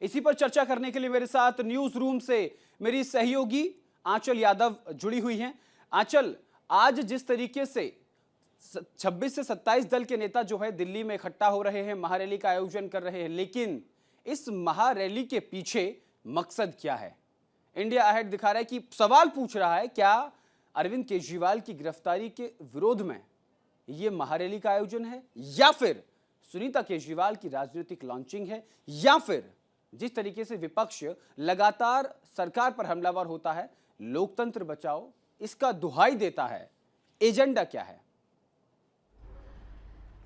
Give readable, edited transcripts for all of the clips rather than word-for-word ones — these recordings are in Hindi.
इसी पर चर्चा करने के लिए मेरे साथ न्यूज रूम से मेरी सहयोगी आंचल यादव जुड़ी हुई हैं। आंचल, आज जिस तरीके से 26 से 27 दल के नेता जो है दिल्ली में इकट्ठा हो रहे हैं, महारैली का आयोजन कर रहे हैं, लेकिन इस महारैली के पीछे मकसद क्या है? इंडिया अहेड दिखा रहा है कि सवाल पूछ रहा है, क्या अरविंद केजरीवाल की गिरफ्तारी के विरोध में यह महारैली का आयोजन है, या फिर सुनीता केजरीवाल की राजनीतिक लॉन्चिंग है, या फिर जिस तरीके से विपक्ष लगातार सरकार पर हमलावर होता है, लोकतंत्र बचाओ इसका दुहाई देता है, एजेंडा क्या है?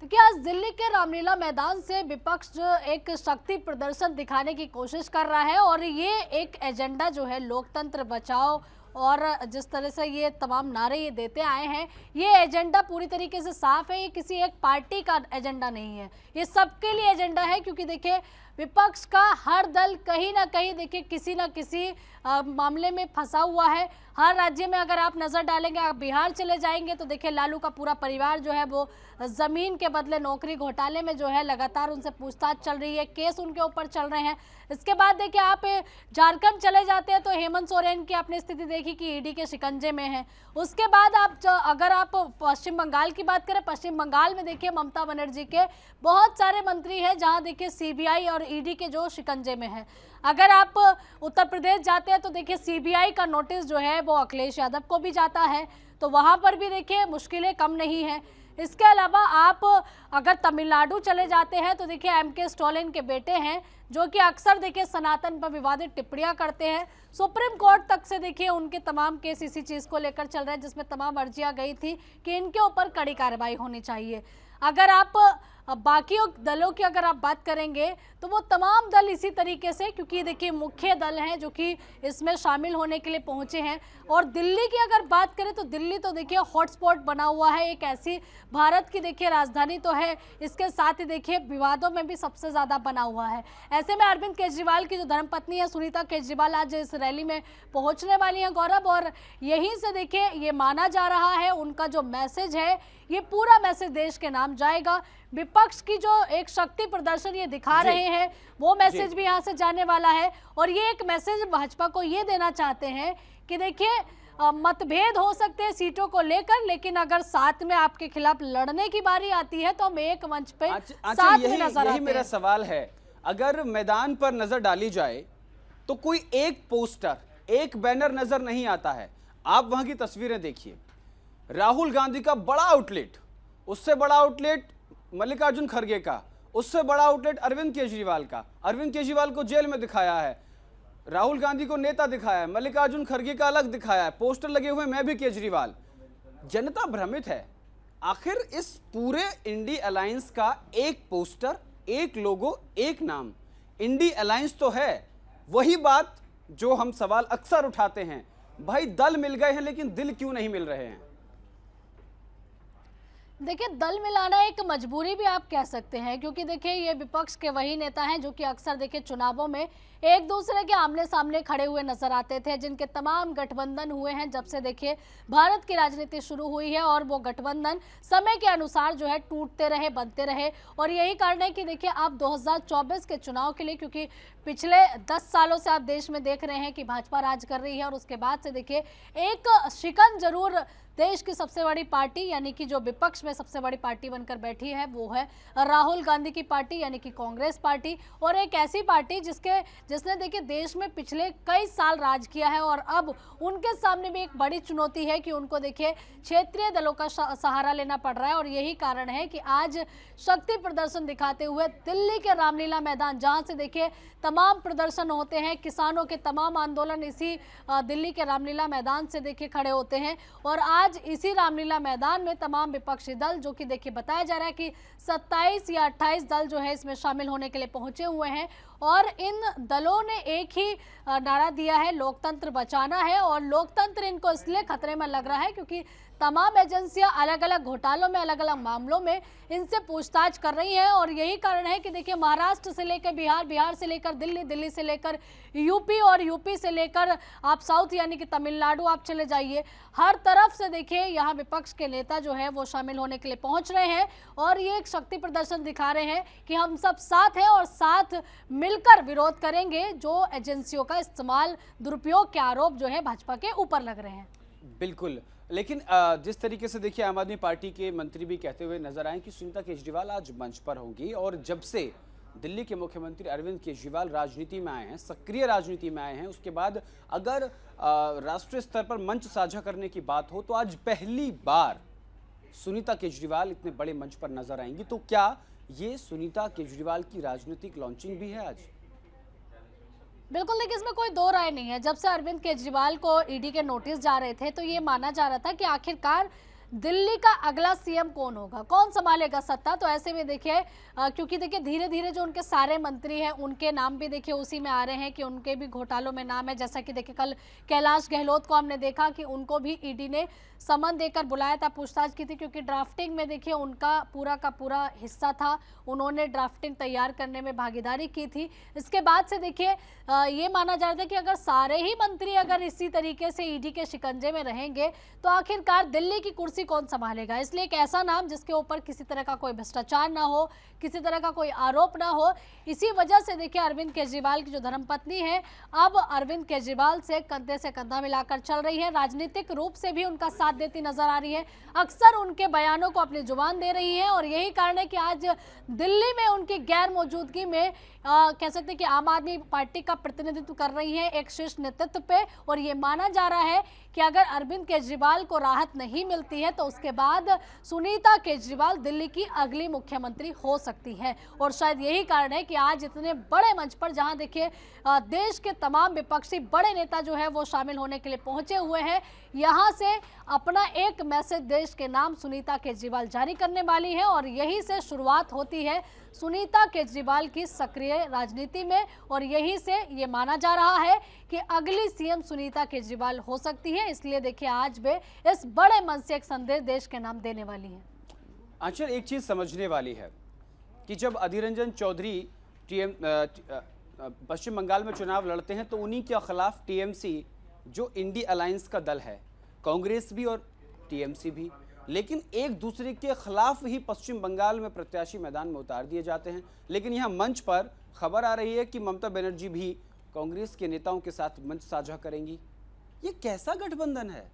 देखिए, आज दिल्ली के रामलीला मैदान से विपक्ष जो एक शक्ति प्रदर्शन दिखाने की कोशिश कर रहा है और ये एक एजेंडा जो है लोकतंत्र बचाओ और जिस तरह से ये तमाम नारे ये देते आए हैं, ये एजेंडा पूरी तरीके से साफ है। ये किसी एक पार्टी का एजेंडा नहीं है, ये सबके लिए एजेंडा है। क्योंकि देखिए, विपक्ष का हर दल कहीं ना कहीं देखिए किसी ना किसी मामले में फंसा हुआ है। हर राज्य में अगर आप नज़र डालेंगे, आप बिहार चले जाएंगे तो देखिए लालू का पूरा परिवार जो है वो ज़मीन के बदले नौकरी घोटाले में जो है लगातार उनसे पूछताछ चल रही है, केस उनके ऊपर चल रहे हैं। इसके बाद देखिए आप झारखंड चले जाते हैं तो हेमंत सोरेन की आपने स्थिति देखी कि ईडी के शिकंजे में है। उसके बाद अगर आप पश्चिम बंगाल की बात करें, पश्चिम बंगाल में देखिए ममता बनर्जी के बहुत सारे मंत्री हैं जहां देखिए सीबीआई और ईडी के जो शिकंजे में है। अगर आप उत्तर प्रदेश जाते हैं तो देखिए सीबीआई का नोटिस जो है वो अखिलेश यादव को भी जाता है, तो वहां पर भी देखिए मुश्किलें कम नहीं हैं। इसके अलावा आप अगर तमिलनाडु चले जाते हैं तो देखिए एमके स्टालिन के बेटे हैं जो कि अक्सर देखिए सनातन पर विवादित टिप्पणियां करते हैं। सुप्रीम कोर्ट तक से देखिए उनके तमाम केस इसी चीज़ को लेकर चल रहे हैं, जिसमें तमाम अर्जियां गई थी कि इनके ऊपर कड़ी कार्रवाई होनी चाहिए। अगर आप बाकी दलों की अगर आप बात करेंगे तो वो तमाम दल इसी तरीके से, क्योंकि देखिए मुख्य दल हैं जो कि इसमें शामिल होने के लिए पहुंचे हैं। और दिल्ली की अगर बात करें तो दिल्ली तो देखिए हॉटस्पॉट बना हुआ है, एक ऐसी भारत की देखिए राजधानी तो है, इसके साथ ही देखिए विवादों में भी सबसे ज़्यादा बना हुआ है। ऐसे में अरविंद केजरीवाल की जो धर्मपत्नी है सुनीता केजरीवाल आज इस रैली में पहुँचने वाली हैं गौरव, और यहीं से देखिए ये माना जा रहा है उनका जो मैसेज है ये पूरा मैसेज देश के नाम जाएगा। विपक्ष की जो एक शक्ति प्रदर्शन ये दिखा रहे हैं वो मैसेज भी यहाँ से जाने वाला है। और ये एक मैसेज भाजपा को ये देना चाहते हैं कि देखिए मतभेद हो सकते हैं सीटों को लेकर, लेकिन अगर साथ में आपके खिलाफ लड़ने की बारी आती है तो हम एक मंच पे साथ में नजर आते हैं। मेरा सवाल है, अगर मैदान पर नजर डाली जाए तो कोई एक पोस्टर, एक बैनर नजर नहीं आता है। आप वहां की तस्वीरें देखिए, राहुल गांधी का बड़ा आउटलेट, उससे बड़ा आउटलेट मल्लिकार्जुन खड़गे का, उससे बड़ा आउटलेट अरविंद केजरीवाल का। अरविंद केजरीवाल को जेल में दिखाया है, राहुल गांधी को नेता दिखाया है, मल्लिकार्जुन खड़गे का अलग दिखाया है, पोस्टर लगे हुए मैं भी केजरीवाल। जनता भ्रमित है। आखिर इस पूरे इंडी अलायंस का एक पोस्टर, एक लोगो, एक नाम, इंडी अलायंस तो है। वही बात जो हम सवाल अक्सर उठाते हैं, भाई दल मिल गए हैं लेकिन दिल क्यों नहीं मिल रहे हैं? देखिए, दल मिलाना एक मजबूरी भी आप कह सकते हैं, क्योंकि देखिए ये विपक्ष के वही नेता हैं जो कि अक्सर देखिए चुनावों में एक दूसरे के आमने सामने खड़े हुए नजर आते थे, जिनके तमाम गठबंधन हुए हैं जब से देखिए भारत की राजनीति शुरू हुई है। और वो गठबंधन समय के अनुसार जो है टूटते रहे, बनते रहे। और यही कारण है कि देखिए आप 2024 के चुनाव के लिए, क्योंकि पिछले 10 सालों से आप देश में देख रहे हैं कि भाजपा राज कर रही है, और उसके बाद से देखिए एक शिकन जरूर देश की सबसे बड़ी पार्टी यानी कि जो विपक्ष में सबसे बड़ी पार्टी बनकर बैठी है वो है राहुल गांधी की पार्टी यानी कि कांग्रेस पार्टी। और एक ऐसी पार्टी जिसने देखिए देश में पिछले कई साल राज किया है, और अब उनके सामने भी एक बड़ी चुनौती है कि उनको देखिए क्षेत्रीय दलों का सहारा लेना पड़ रहा है। और यही कारण है कि आज शक्ति प्रदर्शन दिखाते हुए दिल्ली के रामलीला मैदान, जहां से देखिए तमाम प्रदर्शन होते हैं, किसानों के तमाम आंदोलन इसी दिल्ली के रामलीला मैदान से देखिए खड़े होते हैं। और आज इसी रामलीला मैदान में तमाम विपक्षी दल, जो कि देखिए बताया जा रहा है कि 27 या 28 दल जो है इसमें शामिल होने के लिए पहुंचे हुए हैं। और इन दलों ने एक ही नारा दिया है, लोकतंत्र बचाना है। और लोकतंत्र इनको इसलिए खतरे में लग रहा है क्योंकि तमाम एजेंसियां अलग अलग घोटालों में, अलग अलग मामलों में इनसे पूछताछ कर रही हैं। और यही कारण है कि देखिए महाराष्ट्र से लेकर बिहार, बिहार से लेकर दिल्ली, दिल्ली से लेकर यूपी और यूपी से लेकर आप साउथ यानी कि तमिलनाडु आप चले जाइए, हर तरफ से देखिए यहाँ विपक्ष के नेता जो है वो शामिल होने के लिए पहुंच रहे हैं। और ये एक शक्ति प्रदर्शन दिखा रहे हैं कि हम सब साथ हैं और साथ मिलकर विरोध करेंगे जो एजेंसियों का इस्तेमाल, दुरुपयोग के आरोप जो है भाजपा के ऊपर लग रहे हैं। बिल्कुल, लेकिन जिस तरीके से देखिए आम आदमी पार्टी के मंत्री भी कहते हुए नजर आए कि सुनीता केजरीवाल आज मंच पर होंगी, और जब से दिल्ली के मुख्यमंत्री अरविंद केजरीवाल राजनीति में आए हैं, सक्रिय राजनीति में आए हैं, उसके बाद अगर राष्ट्रीय स्तर पर मंच साझा करने की बात हो तो आज पहली बार सुनीता केजरीवाल इतने बड़े मंच पर नजर आएंगी। तो क्या ये सुनीता केजरीवाल की राजनीतिक लॉन्चिंग भी है आज? बिल्कुल, देखिए इसमें कोई दो राय नहीं है। जब से अरविंद केजरीवाल को ईडी के नोटिस जा रहे थे तो ये माना जा रहा था कि आखिरकार दिल्ली का अगला सीएम कौन होगा, कौन संभालेगा सत्ता। तो ऐसे में देखिए क्योंकि देखिए धीरे धीरे जो उनके सारे मंत्री हैं उनके नाम भी देखिए उसी में आ रहे हैं कि उनके भी घोटालों में नाम है। जैसा कि देखिए कल कैलाश गहलोत को हमने देखा कि उनको भी ईडी ने समन देकर बुलाया था, पूछताछ की थी, क्योंकि ड्राफ्टिंग में देखिए उनका पूरा का पूरा हिस्सा था, उन्होंने ड्राफ्टिंग तैयार करने में भागीदारी की थी। इसके बाद से देखिए ये माना जा रहा था कि अगर सारे ही मंत्री अगर इसी तरीके से ईडी के शिकंजे में रहेंगे तो आखिरकार दिल्ली की कुर्सी कौन संभालेगा। इसलिए एक ऐसा नाम जिसके ऊपर किसी तरह का कोई भ्रष्टाचार ना हो, किसी तरह का कोई आरोप ना हो, इसी वजह से देखिए अरविंद केजरीवाल की जो धर्मपत्नी है अब अरविंद केजरीवाल से कंधा मिलाकर चल रही है, राजनीतिक रूप से भी उनका साथ देती नजर आ रही है, अक्सर उनके बयानों को अपनी जुबान दे रही है। और यही कारण है कि आज दिल्ली में उनकी गैर मौजूदगी में कह सकते हैं कि आम आदमी पार्टी का प्रतिनिधित्व कर रही है एक शीर्ष नेतृत्व पे। और ये माना जा रहा है कि अगर अरविंद केजरीवाल को राहत नहीं मिलती है तो उसके बाद सुनीता केजरीवाल दिल्ली की अगली मुख्यमंत्री हो सकती है। और शायद यही कारण है कि आज इतने बड़े मंच पर जहां देखिए देश के तमाम विपक्षी बड़े नेता जो है वो शामिल होने के लिए पहुंचे हुए हैं, यहां से अपना एक मैसेज देश के नाम सुनीता केजरीवाल जारी करने वाली है। और यही से शुरुआत होती है सुनीता केजरीवाल की सक्रिय राजनीति में, और यही से ये माना जा रहा है कि अगली सीएम सुनीता केजरीवाल हो सकती है। इसलिए देखिए आज वे इस बड़े मंच से एक संदेश देश के नाम देने वाली हैं। आंचल, एक चीज समझने वाली है कि जब अधीर रंजन चौधरी पश्चिम बंगाल में चुनाव लड़ते हैं तो उन्हीं के खिलाफ टीएमसी जो इंडी अलायंस का दल है, कांग्रेस भी और टीएमसी भी, लेकिन एक दूसरे के खिलाफ ही पश्चिम बंगाल में प्रत्याशी मैदान में उतार दिए जाते हैं। लेकिन यहाँ मंच पर खबर आ रही है कि ममता बनर्जी भी कांग्रेस के नेताओं के साथ मंच साझा करेंगी। ये कैसा गठबंधन है?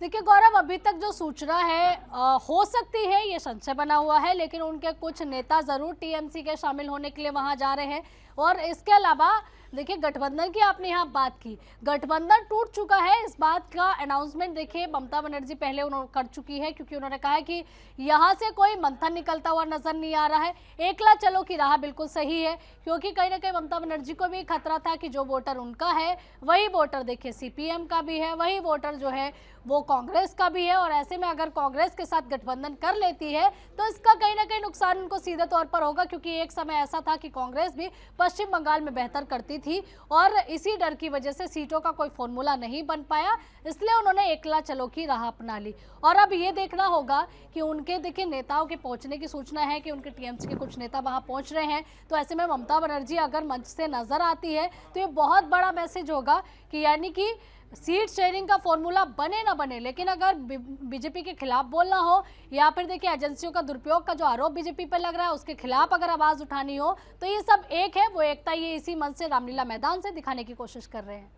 देखिए गौरव, अभी तक जो सूचना है हो सकती है ये संशय बना हुआ है, लेकिन उनके कुछ नेता जरूर टीएमसी के शामिल होने के लिए वहां जा रहे हैं। और इसके अलावा देखिए गठबंधन की आपने यहाँ बात की, गठबंधन टूट चुका है, इस बात का अनाउंसमेंट देखिए ममता बनर्जी पहले उन्होंने कर चुकी है, क्योंकि उन्होंने कहा है कि यहाँ से कोई मंथन निकलता हुआ नजर नहीं आ रहा है। एकला चलो की राह बिल्कुल सही है, क्योंकि कहीं ना कहीं ममता बनर्जी को भी खतरा था कि जो वोटर उनका है वही वोटर देखिए सीपीएम का भी है, वही वोटर जो है वो कांग्रेस का भी है। और ऐसे में अगर कांग्रेस के साथ गठबंधन कर लेती है तो इसका कहीं ना कहीं नुकसान उनको सीधे तौर पर होगा, क्योंकि एक समय ऐसा था कि कांग्रेस भी पश्चिम बंगाल में बेहतर करती थी और इसी डर की वजह से सीटों का कोई फॉर्मूला नहीं बन पाया, इसलिए उन्होंने एकला चलो की राह अपना ली। और अब ये देखना होगा कि उनके देखिए नेताओं के पहुंचने की सूचना है कि उनके टीएमसी के कुछ नेता वहां पहुंच रहे हैं। तो ऐसे में ममता बनर्जी अगर मंच से नजर आती है तो ये बहुत बड़ा मैसेज होगा कि यानी कि सीट शेयरिंग का फॉर्मूला बने ना बने, लेकिन अगर बीजेपी के खिलाफ बोलना हो या फिर देखिए एजेंसियों का दुरुपयोग का जो आरोप बीजेपी पर लग रहा है उसके खिलाफ अगर आवाज उठानी हो तो ये सब एक है, वो एकता ये इसी मंच से रामलीला मैदान से दिखाने की कोशिश कर रहे हैं।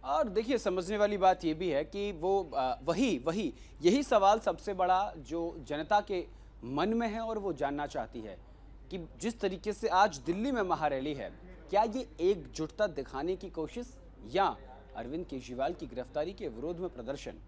और देखिए समझने वाली बात ये भी है कि वो यही सवाल सबसे बड़ा जो जनता के मन में है और वो जानना चाहती है कि जिस तरीके से आज दिल्ली में महारैली है, क्या ये एकजुटता दिखाने की कोशिश या अरविंद केजरीवाल की गिरफ्तारी के विरोध में प्रदर्शन?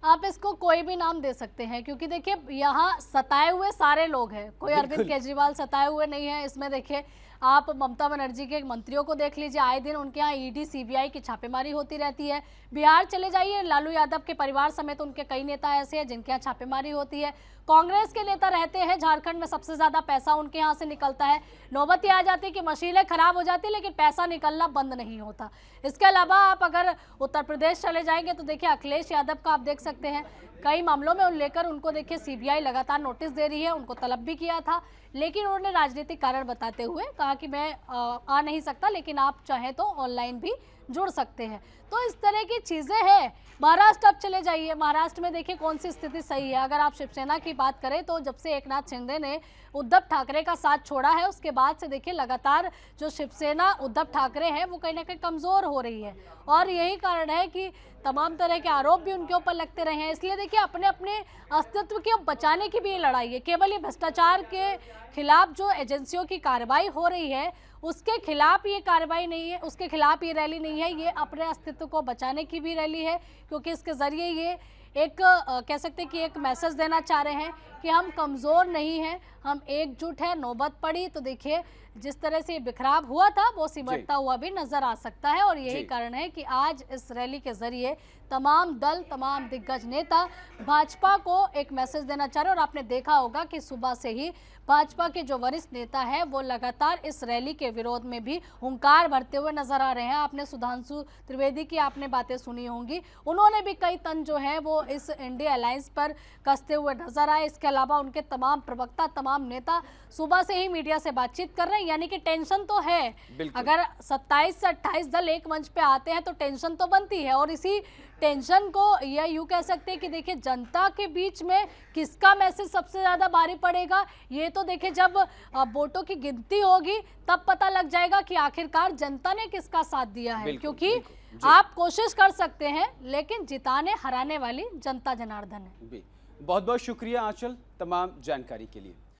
आप इसको कोई भी नाम दे सकते हैं, क्योंकि देखिए यहाँ सताए हुए सारे लोग हैं, कोई अरविंद केजरीवाल सताए हुए नहीं है। इसमें देखिए आप ममता बनर्जी के मंत्रियों को देख लीजिए, आए दिन उनके यहाँ ईडी सीबीआई की छापेमारी होती रहती है। बिहार चले जाइए, लालू यादव के परिवार समेत उनके कई नेता ऐसे हैं जिनके यहाँ छापेमारी होती है। कांग्रेस के नेता रहते हैं, झारखंड में सबसे ज्यादा पैसा उनके यहाँ से निकलता है। नौबत आ जाती है कि मशीनें खराब हो जाती है लेकिन पैसा निकलना बंद नहीं होता। इसके अलावा आप अगर उत्तर प्रदेश चले जाएंगे तो देखिए अखिलेश यादव का आप देख सकते हैं, कई मामलों में लेकर उनको देखिए सीबीआई लगातार नोटिस दे रही है, उनको तलब भी किया था, लेकिन उन्होंने राजनीतिक कारण बताते हुए कहा कि मैं आ नहीं सकता, लेकिन आप चाहें तो ऑनलाइन भी जुड़ सकते हैं। तो इस तरह की चीज़ें हैं। महाराष्ट्र अब चले जाइए, महाराष्ट्र में देखिए कौन सी स्थिति सही है। अगर आप शिवसेना की बात करें तो जब से एकनाथ शिंदे ने उद्धव ठाकरे का साथ छोड़ा है, उसके बाद से देखिए लगातार जो शिवसेना उद्धव ठाकरे है वो कहीं ना कहीं कमज़ोर हो रही है, और यही कारण है कि तमाम तरह के आरोप भी उनके ऊपर लगते रहे हैं। इसलिए देखिए अपने अपने अस्तित्व को बचाने की भी ये लड़ाई है। केवल ये भ्रष्टाचार के खिलाफ जो एजेंसियों की कार्रवाई हो रही है उसके खिलाफ ये कार्रवाई नहीं है, उसके खिलाफ ये रैली नहीं है, ये अपने अस्तित्व को बचाने की भी रैली है, क्योंकि इसके ज़रिए ये एक कह सकते हैं कि एक मैसेज देना चाह रहे हैं कि हम कमज़ोर नहीं हैं, हम एकजुट हैं। नौबत पड़ी तो देखिए जिस तरह से ये बिखराव हुआ था वो सिमटता हुआ भी नजर आ सकता है, और यही कारण है कि आज इस रैली के जरिए तमाम दल, तमाम दिग्गज नेता भाजपा को एक मैसेज देना चाह रहे हैं। और आपने देखा होगा कि सुबह से ही भाजपा के जो वरिष्ठ नेता है वो लगातार इस रैली के विरोध में भी हुंकार भरते हुए नजर आ रहे हैं। आपने सुधांशु त्रिवेदी की आपने बातें सुनी होंगी, उन्होंने भी कई तंज जो है वो इस इंडिया अलायंस पर कसते हुए नजर आए। इसके अलावा उनके तमाम प्रवक्ता, तमाम नेता सुबह से ही मीडिया से बातचीत कर रहे हैं, यानी कि टेंशन तो है। अगर 27 से 28 दल एक मंच पे आते हैं तो टेंशन तो बनती है, और इसी टेंशन को या यूं कह सकते हैं कि देखिए जनता के बीच में किसका मैसेज सबसे ज्यादा भारी पड़ेगा, ये तो देखिए जब वोटों की गिनती होगी तब पता लग जाएगा कि आखिरकार जनता ने किसका साथ दिया है। क्योंकि आप कोशिश कर सकते हैं लेकिन जिताने हराने वाली जनता जनार्दन है। बहुत बहुत शुक्रिया आंचल तमाम जानकारी के लिए।